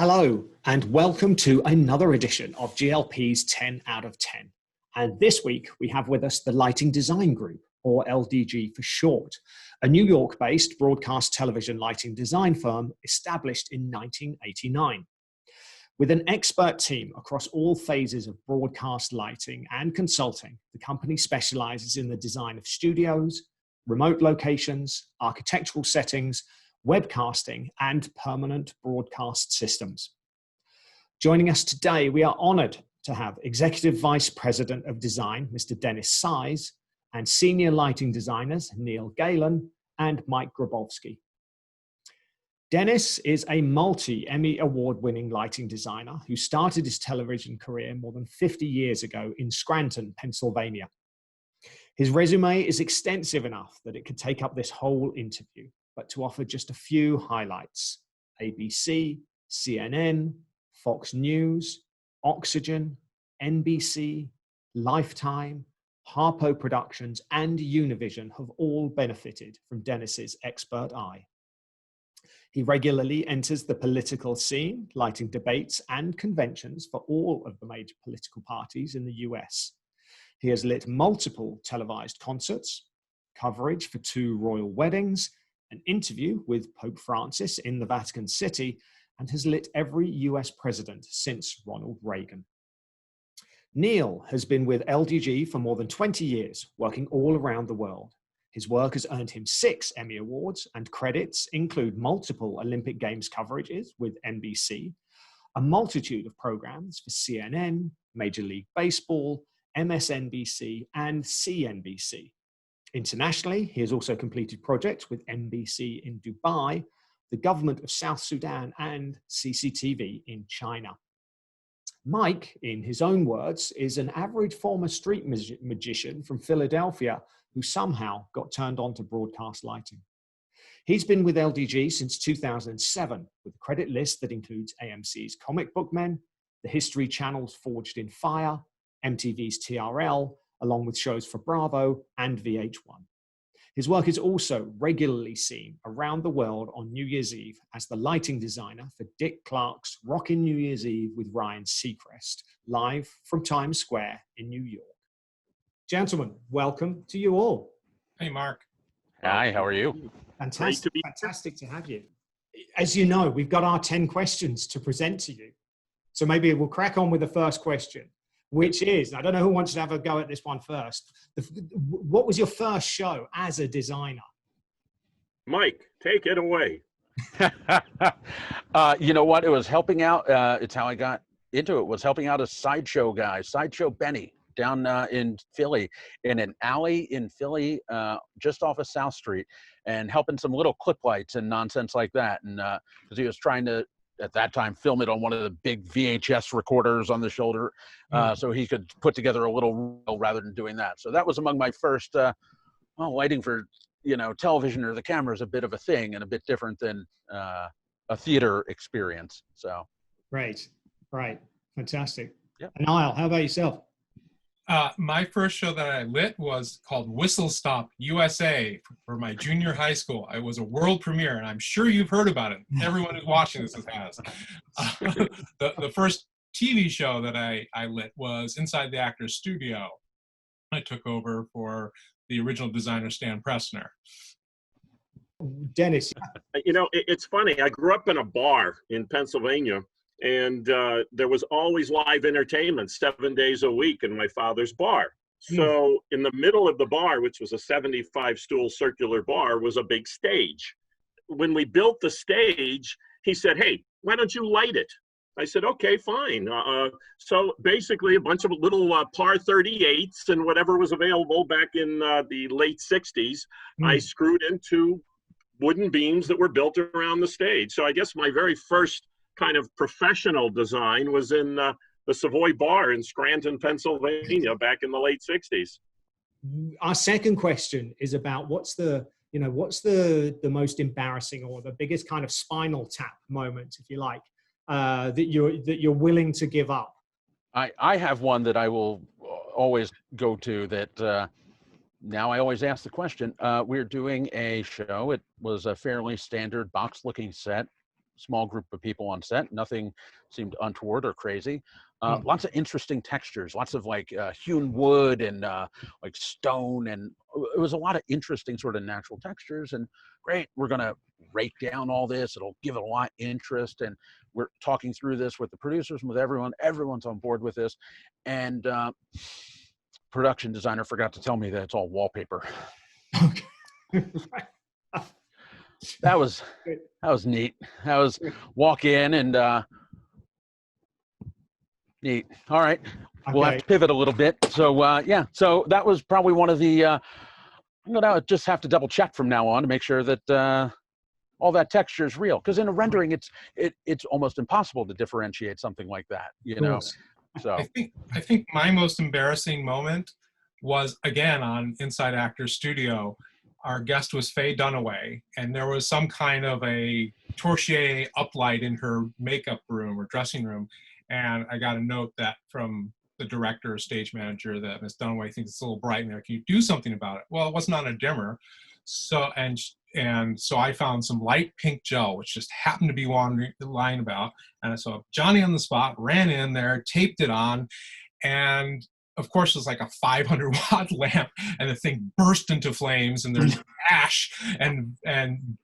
Hello, and welcome to another edition of GLP's 10 out of 10. And this week, we have with us the Lighting Design Group, or LDG for short, a New York-based broadcast television lighting design firm established in 1989. With an expert team across all phases of broadcast lighting and consulting, the company specializes in the design of studios, remote locations, architectural settings, webcasting, and permanent broadcast systems. Joining us today, we are honored to have Executive Vice President of Design, Mr. Dennis Size, and Senior Lighting Designers, Niel Galen and Mike Grabowski. Dennis is a multi-Emmy award-winning lighting designer who started his television career more than 50 years ago in Scranton, Pennsylvania. His resume is extensive enough that it could take up this whole interview, but to offer just a few highlights: ABC, CNN, Fox News, Oxygen, NBC, Lifetime, Harpo Productions, and Univision have all benefited from Dennis's expert eye. He regularly enters the political scene, lighting debates and conventions for all of the major political parties in the US. He has lit multiple televised concerts, coverage for 2 royal weddings, an interview with Pope Francis in the Vatican City, and has lit every US president since Ronald Reagan. Niel has been with LDG for more than 20 years, working all around the world. His work has earned him 6 Emmy Awards, and credits include multiple Olympic Games coverages with NBC, a multitude of programs for CNN, Major League Baseball, MSNBC, and CNBC. Internationally, he has also completed projects with NBC in Dubai, the government of South Sudan, and CCTV in China. Mike, in his own words, is an average former street magician from Philadelphia who somehow got turned on to broadcast lighting. He's been with LDG since 2007, with a credit list that includes AMC's Comic Book Men, the History Channel's Forged in Fire, MTV's TRL, along with shows for Bravo and VH1. His work is also regularly seen around the world on New Year's Eve as the lighting designer for Dick Clark's Rockin' New Year's Eve with Ryan Seacrest, live from Times Square in New York. Gentlemen, welcome to you all. Hey, Mark. Hi, how are you? Fantastic to have you. As you know, we've got our 10 questions to present to you. So maybe we'll crack on with the first question, which is, I don't know who wants to have a go at this one first. What was your first show as a designer? Mike, take it away. You know what? It was helping out. It's how I got into it, was helping out a sideshow guy, Sideshow Benny, down in Philly, in an alley in Philly, just off of South Street, and helping some little clip lights and nonsense like that. And because he was trying to, at that time, film it on one of the big VHS recorders on the shoulder, so he could put together a little reel rather than doing that. So that was among my first, lighting for, television or the camera is a bit of a thing and a bit different than a theater experience. So. Right. Fantastic. Yep. Niall, how about yourself? My first show that I lit was called Whistle Stop USA for my junior high school. It was a world premiere, and I'm sure you've heard about it. Everyone who's watching this has. The first TV show that I lit was Inside the Actor's Studio. I took over for the original designer, Stan Pressner. Dennis. It's funny. I grew up in a bar in Pennsylvania, and there was always live entertainment 7 days a week in my father's bar. So in the middle of the bar, which was a 75-stool circular bar, was a big stage. When we built the stage, he said, "Hey, why don't you light it?" I said, "Okay, fine." So basically a bunch of little par 38s and whatever was available back in the late 60s, I screwed into wooden beams that were built around the stage. So I guess my very first kind of professional design was in the Savoy Bar in Scranton, Pennsylvania, back in the late 60s. Our second question is about what's the most embarrassing or the biggest kind of spinal tap moment, if you like, that you're willing to give up? I have one that I will always go to that now I always ask the question. We're doing a show. It was a fairly standard box looking set, small group of people on set. Nothing seemed untoward or crazy. Lots of interesting textures, lots of like hewn wood and like stone, and it was a lot of interesting sort of natural textures. And great, we're gonna rake down all this. It'll give it a lot of interest, and we're talking through this with the producers and with everyone. Everyone's on board with this, and production designer forgot to tell me that it's all wallpaper. Okay. That was neat. That was walk in and neat. All right. Okay. We'll have to pivot a little bit. So yeah, so that was probably one of the I'm gonna just have to double check from now on to make sure that all that texture is real, because in a rendering it's almost impossible to differentiate something like that, you know. So I think my most embarrassing moment was, again, on Inside Actors Studio. Our guest was Faye Dunaway, and there was some kind of a torchia uplight in her makeup room or dressing room. And I got a note that from the director or stage manager that Miss Dunaway thinks it's a little bright in there. Can you do something about it? Well, it wasn't on a dimmer. So, and so I found some light pink gel, which just happened to be lying about. And I saw Johnny on the spot, ran in there, taped it on, and of course, it was like a 500-watt lamp, and the thing burst into flames, and there's ash and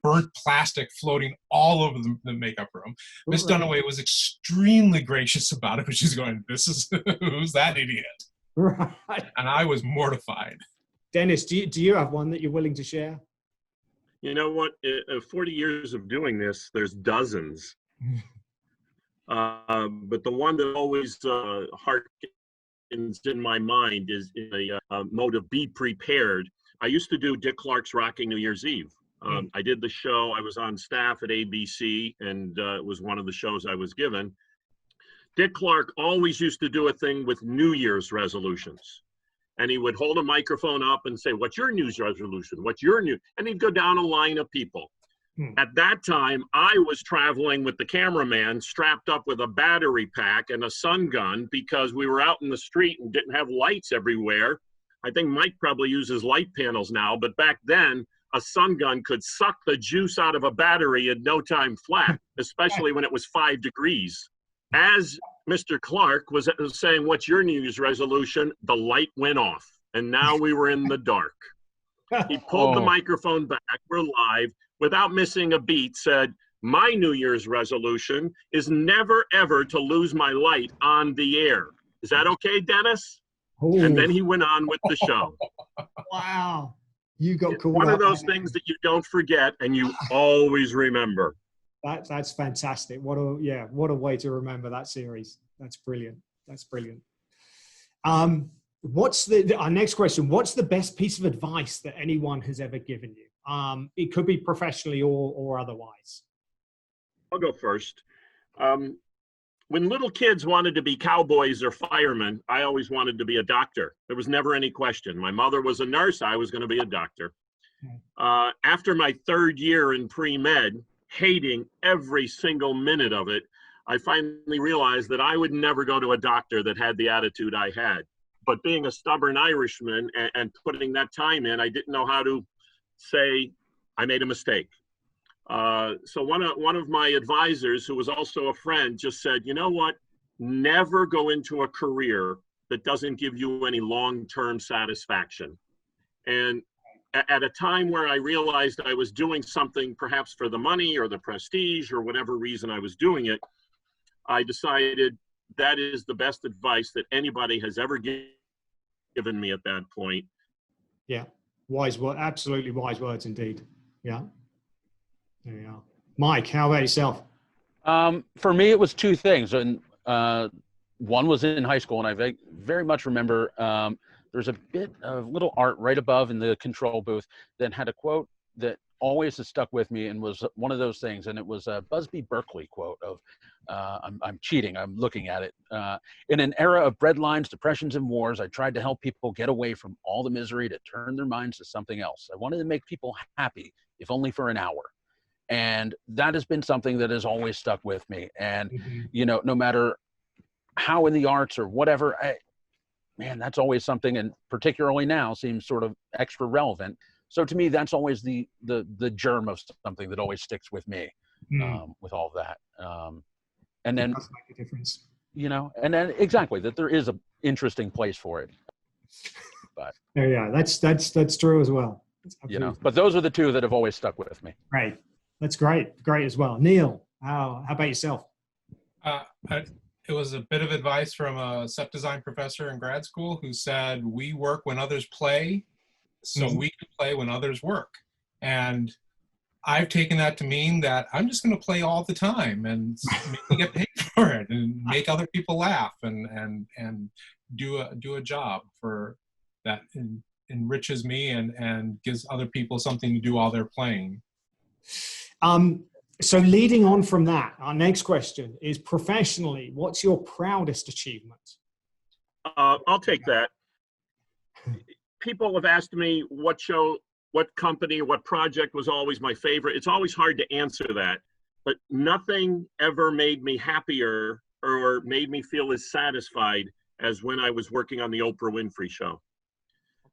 burnt plastic floating all over the makeup room. Miss Dunaway was extremely gracious about it, but she's going, "This is who's that idiot?" Right. And I was mortified. Dennis, do you have one that you're willing to share? You know what? 40 years of doing this, there's dozens. But the one that always in my mind is in a mode of be prepared. I used to do Dick Clark's Rocking New Year's Eve. I did the show. I was on staff at ABC, and it was one of the shows I was given. Dick Clark always used to do a thing with New Year's resolutions. And he would hold a microphone up and say, "What's your New Year's resolution? What's your new?" And he'd go down a line of people. At that time, I was traveling with the cameraman strapped up with a battery pack and a sun gun because we were out in the street and didn't have lights everywhere. I think Mike probably uses light panels now, but back then, a sun gun could suck the juice out of a battery in no time flat, especially when it was 5 degrees. As Mr. Clark was saying, "What's your New Year's resolution?" the light went off, and now we were in the dark. He pulled the microphone back. We're live. Without missing a beat, said, "My New Year's resolution is never, ever to lose my light on the air. Is that okay, Dennis?" Ooh. And then he went on with the show. Wow. You got called one of those things that you don't forget and you always remember. That's fantastic. What a way to remember that series. That's brilliant. That's brilliant. What's our next question? What's the best piece of advice that anyone has ever given you? It could be professionally or otherwise. I'll go first. When little kids wanted to be cowboys or firemen, I always wanted to be a doctor. There was never any question. My mother was a nurse. I was going to be a doctor. After my 3rd year in pre-med, hating every single minute of it, I finally realized that I would never go to a doctor that had the attitude I had. But being a stubborn Irishman and putting that time in, I didn't know how to say I made a mistake. So one of my advisors, who was also a friend, just said, "You know what? Never go into a career that doesn't give you any long-term satisfaction." And at a time where I realized I was doing something perhaps for the money or the prestige or whatever reason I was doing it, I decided that is the best advice that anybody has ever given me at that point. Yeah. Wise word, absolutely wise words indeed. Yeah. There you are. Mike, how about yourself? For me, it was 2 things. And one was in high school, and I very much remember there's a bit of little art right above in the control booth that had a quote that always has stuck with me and was one of those things. And it was a Busby Berkeley quote of, I'm cheating, I'm looking at it. "In an era of breadlines, depressions, and wars, I tried to help people get away from all the misery to turn their minds to something else. I wanted to make people happy, if only for an hour." And that has been something that has always stuck with me. And, you know, no matter how in the arts or whatever, man, that's always something, and particularly now seems sort of extra relevant. So to me, that's always the germ of something that always sticks with me. with all of that. And then, it does make a difference. you know, and then exactly that there is a interesting place for it. But yeah, that's true as well. You know, but those are the two that have always stuck with me. Right. That's great as well. Neil, how about yourself? It was a bit of advice from a set design professor in grad school who said, we work when others play, so we can play when others work. And I've taken that to mean that I'm just going to play all the time and maybe get paid for it and make other people laugh and do a job for that enriches me and gives other people something to do while they're playing. So leading on from that, our next question is professionally, what's your proudest achievement? I'll take that. People have asked me what show, what company, what project was always my favorite. It's always hard to answer that, but nothing ever made me happier or made me feel as satisfied as when I was working on the Oprah Winfrey show.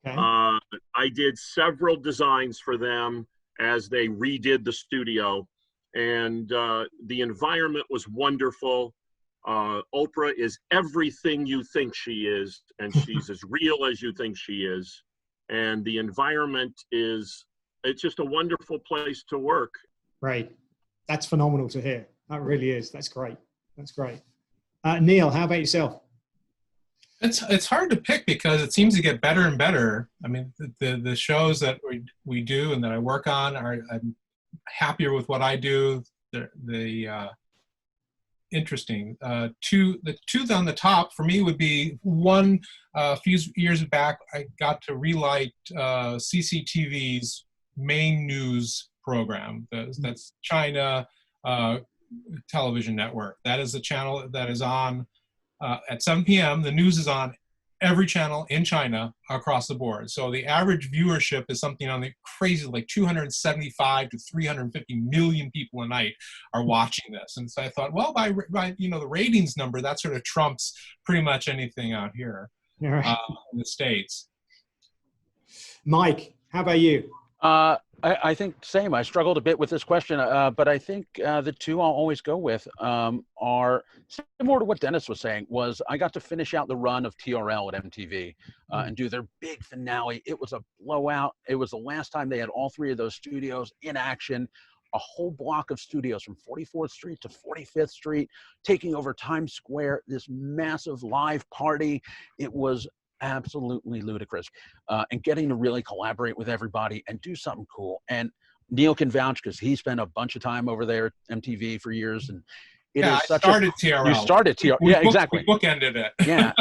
Okay. I did several designs for them as they redid the studio, and the environment was wonderful. Oprah is everything you think she is, and she's as real as you think she is. And the environment it's just a wonderful place to work. Right. That's phenomenal to hear. That really is. That's great. That's great. Neil, how about yourself? It's hard to pick because it seems to get better and better. I mean, the shows that we do and that I work on I'm happier with what I do. Interesting. The two on the top for me would be one. A few years back, I got to relight CCTV's main news program. That's China television network. That is the channel that is on at 7 p.m. The news is on every channel in China across the board. So the average viewership is something on the crazy, like 275 to 350 million people a night are watching this. And so I thought, well, by the ratings number, that sort of trumps pretty much anything out here in the States. Mike, how about you? I think same. I struggled a bit with this question, but I think the two I'll always go with are similar to what Dennis was saying. Was I got to finish out the run of TRL at MTV and do their big finale. It was a blowout. It was the last time they had all three of those studios in action. A whole block of studios from 44th Street to 45th Street, taking over Times Square. This massive live party. It was absolutely ludicrous, and getting to really collaborate with everybody and do something cool. And Neil can vouch because he spent a bunch of time over there at MTV for years. And I started TRL. You started TRL. Yeah, exactly. We bookended it. Yeah,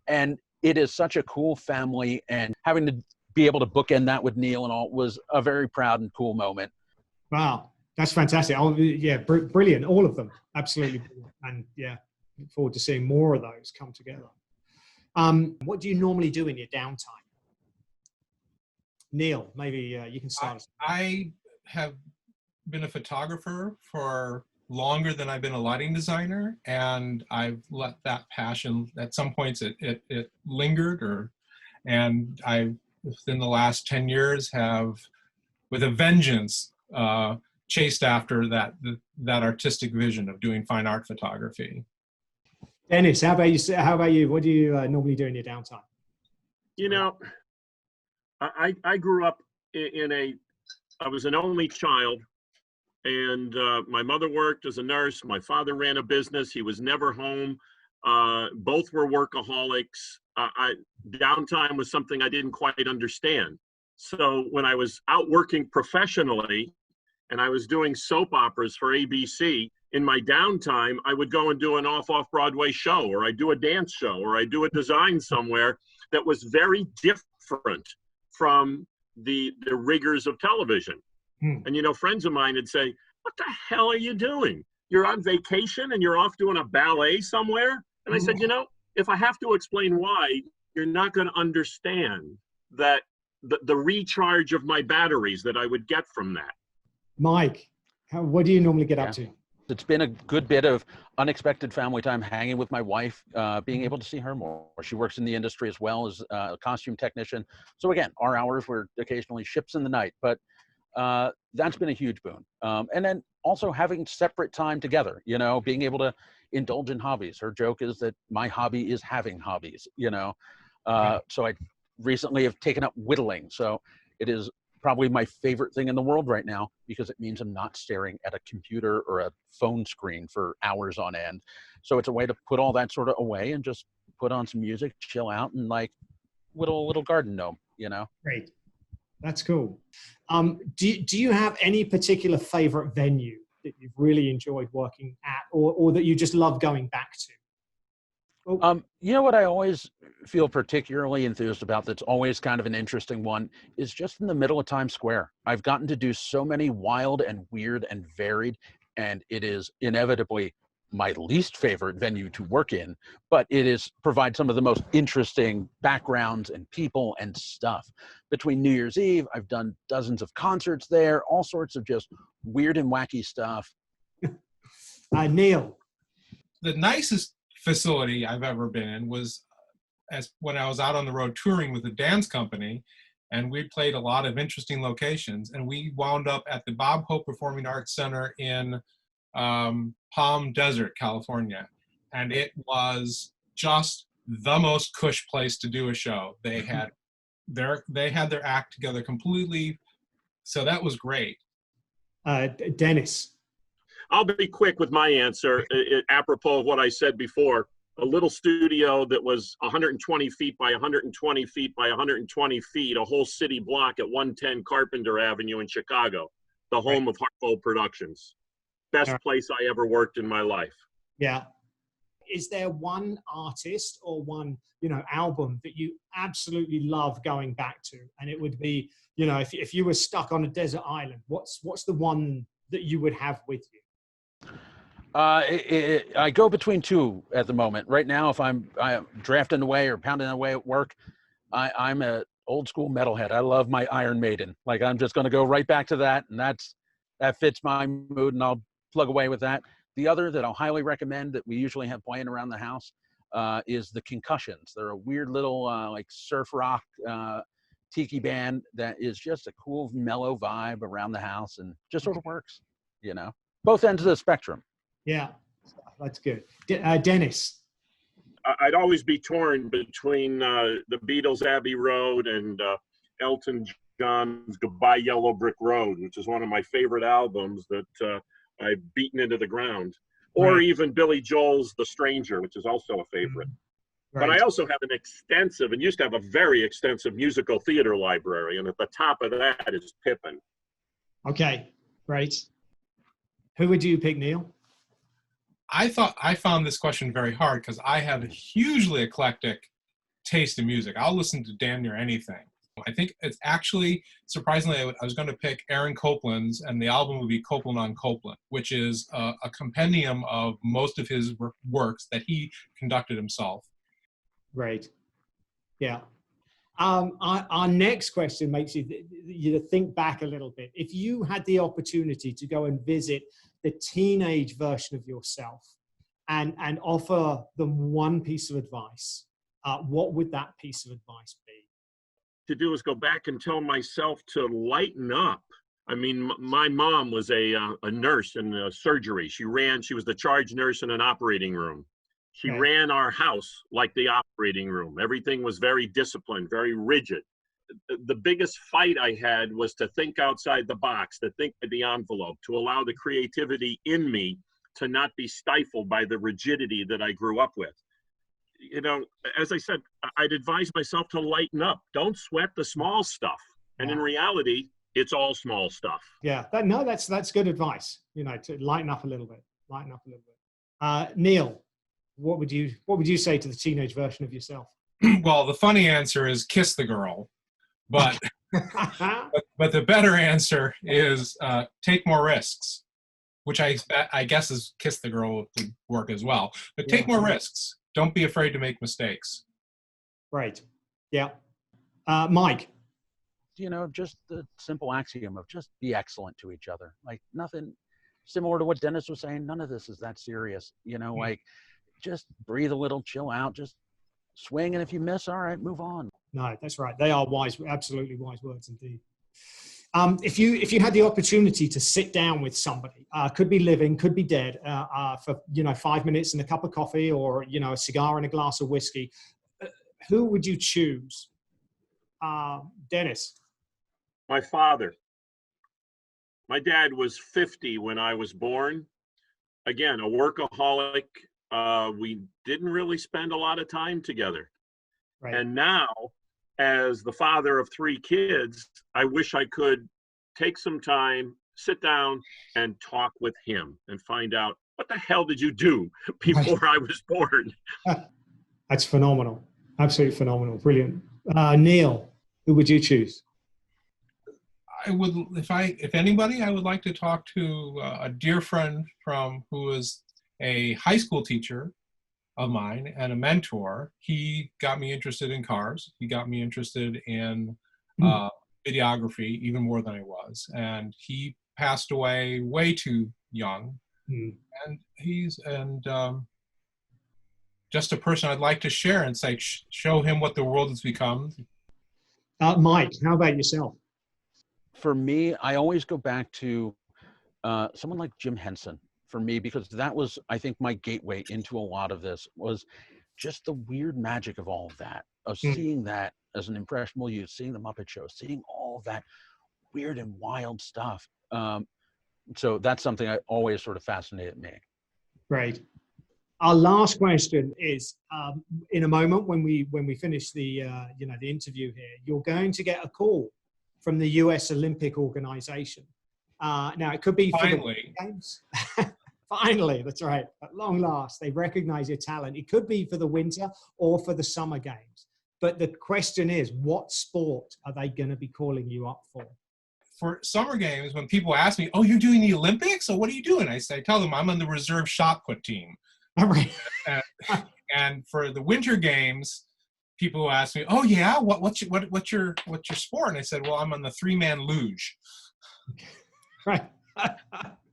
and it is such a cool family, and having to be able to bookend that with Neil and all was a very proud and cool moment. Wow, that's fantastic. Brilliant. All of them. Absolutely brilliant. And yeah, look forward to seeing more of those come together. What do you normally do in your downtime? Neil, maybe you can start. I have been a photographer for longer than I've been a lighting designer, and I've let that passion, at some points it lingered, and I, within the last 10 years, have, with a vengeance, chased after that artistic vision of doing fine art photography. Dennis, how about you? What do you normally do in your downtime? I grew up I was an only child, and my mother worked as a nurse. My father ran a business. He was never home. Both were workaholics. Downtime was something I didn't quite understand. So when I was out working professionally and I was doing soap operas for ABC, in my downtime, I would go and do an off-Broadway show, or I'd do a dance show, or I'd do a design somewhere that was very different from the rigors of television. And, friends of mine would say, what the hell are you doing? You're on vacation and you're off doing a ballet somewhere? And I said, if I have to explain why, you're not going to understand that the recharge of my batteries that I would get from that. Mike, what do you normally get up to? It's been a good bit of unexpected family time, hanging with my wife, being able to see her more. She works in the industry as well as a costume technician. So again, our hours were occasionally ships in the night, but That's been a huge boon. And then also having separate time together, you know, being able to indulge in hobbies. Her joke is that my hobby is having hobbies, you know. So I recently have taken up whittling. So it is probably my favorite thing in the world right now, because it means I'm not staring at a computer or a phone screen for hours on end. So it's a way to put all that sort of away and just put on some music, chill out, and like whittle a little garden gnome, you know. Great. That's cool. Do you have any particular favorite venue that you've really enjoyed working at, or that you just love going back to? Oh. You know what I always feel particularly enthused about, that's always kind of an interesting one, is just in the middle of Times Square. I've gotten to do so many wild and weird and varied, and it is inevitably my least favorite venue to work in, but it is provides some of the most interesting backgrounds and people and stuff. Between New Year's Eve, I've done dozens of concerts there, all sorts of just weird and wacky stuff. Neil. The nicest facility I've ever been in was when I was out on the road touring with a dance company, and we played a lot of interesting locations, and we wound up at the Bob Hope Performing Arts Center in Palm Desert, California. And it was just the most cush place to do a show. They had their act together completely. So that was great. Dennis. I'll be quick with my answer, apropos of what I said before. A little studio that was 120 feet by 120 feet by 120 feet, a whole city block at 110 Carpenter Avenue in Chicago, the home of Hartfold Productions. Best place I ever worked in my life. Yeah. Is there one artist or one, album that you absolutely love going back to? And it would be, if you were stuck on a desert island, what's the one that you would have with you? I go between two at the moment. Right now, if I'm drafting away or pounding away at work, I'm a old school metalhead. I love my Iron Maiden. Like, I'm just going to go right back to that, and that fits my mood, and I'll plug away with that. The other that I'll highly recommend that we usually have playing around the house is the Concussions. They're a weird little like surf rock tiki band that is just a cool mellow vibe around the house, and just sort of works, both ends of the spectrum. Yeah, that's good. Dennis. I'd always be torn between the Beatles' Abbey Road and Elton John's Goodbye Yellow Brick Road, which is one of my favorite albums that I've beaten into the ground. Or even Billy Joel's The Stranger, which is also a favorite. Right. But I also have an extensive, and used to have a very extensive musical theater library, and at the top of that is Pippin. Okay, great. Who would you pick, Neil? I found this question very hard because I have a hugely eclectic taste in music. I'll listen to damn near anything. I think it's actually, surprisingly, I was going to pick Aaron Copland's, and the album would be Copland on Copland, which is a compendium of most of his works that he conducted himself. Right. Yeah. Our next question makes you think back a little bit. If you had the opportunity to go and visit the teenage version of yourself and offer them one piece of advice, what would that piece of advice be? To do is go back and tell myself to lighten up. I mean, my mom was a nurse in surgery. She was the charge nurse in an operating room. She ran our house like the operating room. Everything was very disciplined, very rigid. The biggest fight I had was to think outside the box, to think of the envelope, to allow the creativity in me to not be stifled by the rigidity that I grew up with. As I said, I'd advise myself to lighten up. Don't sweat the small stuff. And in reality, it's all small stuff. Yeah, that's good advice. To lighten up a little bit. Neil, what would you say to the teenage version of yourself? Well, the funny answer is kiss the girl, but but the better answer is take more risks, which I guess is kiss the girl would work as well. But take more risks. Don't be afraid to make mistakes. Right. Yeah. Mike. Just the simple axiom of just be excellent to each other. Like, nothing similar to what Dennis was saying. None of this is that serious. Like, just breathe a little, chill out, just swing. And if you miss, all right, move on. No, that's right. They are wise, absolutely wise words indeed. If you had the opportunity to sit down with somebody, could be living, could be dead, for 5 minutes and a cup of coffee, or a cigar and a glass of whiskey, who would you choose? Dennis. My father. My dad was 50 when I was born. Again, a workaholic. We didn't really spend a lot of time together. Right. And now, as the father of 3 kids, I wish I could take some time, sit down, and talk with him and find out, what the hell did you do before I was born? That's phenomenal. Absolutely phenomenal. Brilliant. Neil, who would you choose? I would, if anybody, I would like to talk to a dear friend who is a high school teacher of mine and a mentor. He got me interested in cars. He got me interested in videography even more than I was. And he passed away way too young. And he's just a person I'd like to share and say, show him what the world has become. Mike, how about yourself? For me, I always go back to someone like Jim Henson, for me, because that was, I think, my gateway into a lot of this, was just the weird magic of all of that, of seeing that as an impressionable youth, seeing the Muppet Show, seeing all of that weird and wild stuff. So that's something that always sort of fascinated me. Great. Our last question is, in a moment when we finish the the interview here, you're going to get a call from the US Olympic Organization. Now, it could be Finally. For the games. Finally, that's right. At long last, they recognize your talent. It could be for the winter or for the summer games. But the question is, what sport are they going to be calling you up for? For summer games, when people ask me, oh, you're doing the Olympics? So what are you doing? I tell them I'm on the reserve shot put team. All right. And for the winter games, people ask me, "Oh yeah, what's your sport?" And I said, "Well, I'm on the 3-man luge." Right.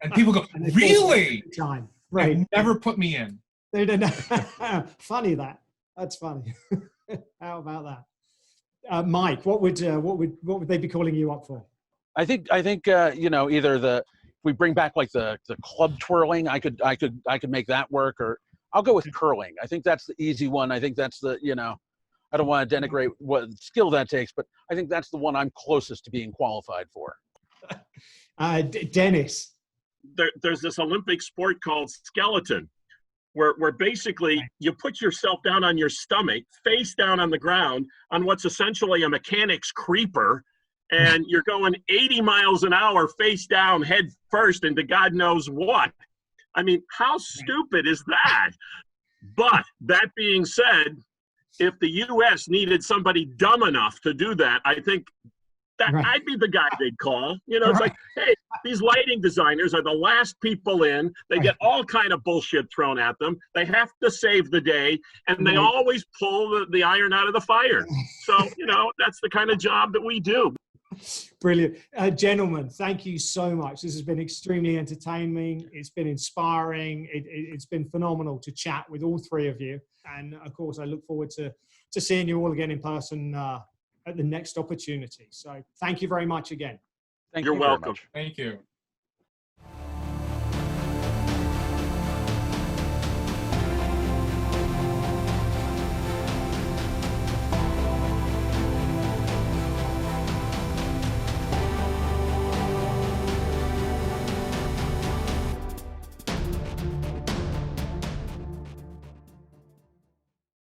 And people go, "Really?" Time. Right. They've never put me in. They don't. Funny that. That's funny. How about that, Mike? What would they be calling you up for? I think either if we bring back like the club twirling, I could make that work, or I'll go with curling. I think that's the easy one. I think that's the, I don't want to denigrate what skill that takes, but I think that's the one I'm closest to being qualified for. Dennis. There's this Olympic sport called skeleton, where basically you put yourself down on your stomach, face down on the ground, on what's essentially a mechanic's creeper, and you're going 80 miles an hour face down, head first into God knows what. I mean, how stupid is that? But that being said, if the U.S. needed somebody dumb enough to do that, I think that I'd be the guy they'd call. It's like, hey, these lighting designers are the last people in. They get all kind of bullshit thrown at them. They have to save the day, and they always pull the iron out of the fire. So, that's the kind of job that we do. Brilliant. Gentlemen, thank you so much. This has been extremely entertaining. It's been inspiring. It's been phenomenal to chat with all 3 of you. And of course, I look forward to seeing you all again in person at the next opportunity. So thank you very much again. You're welcome. Thank you.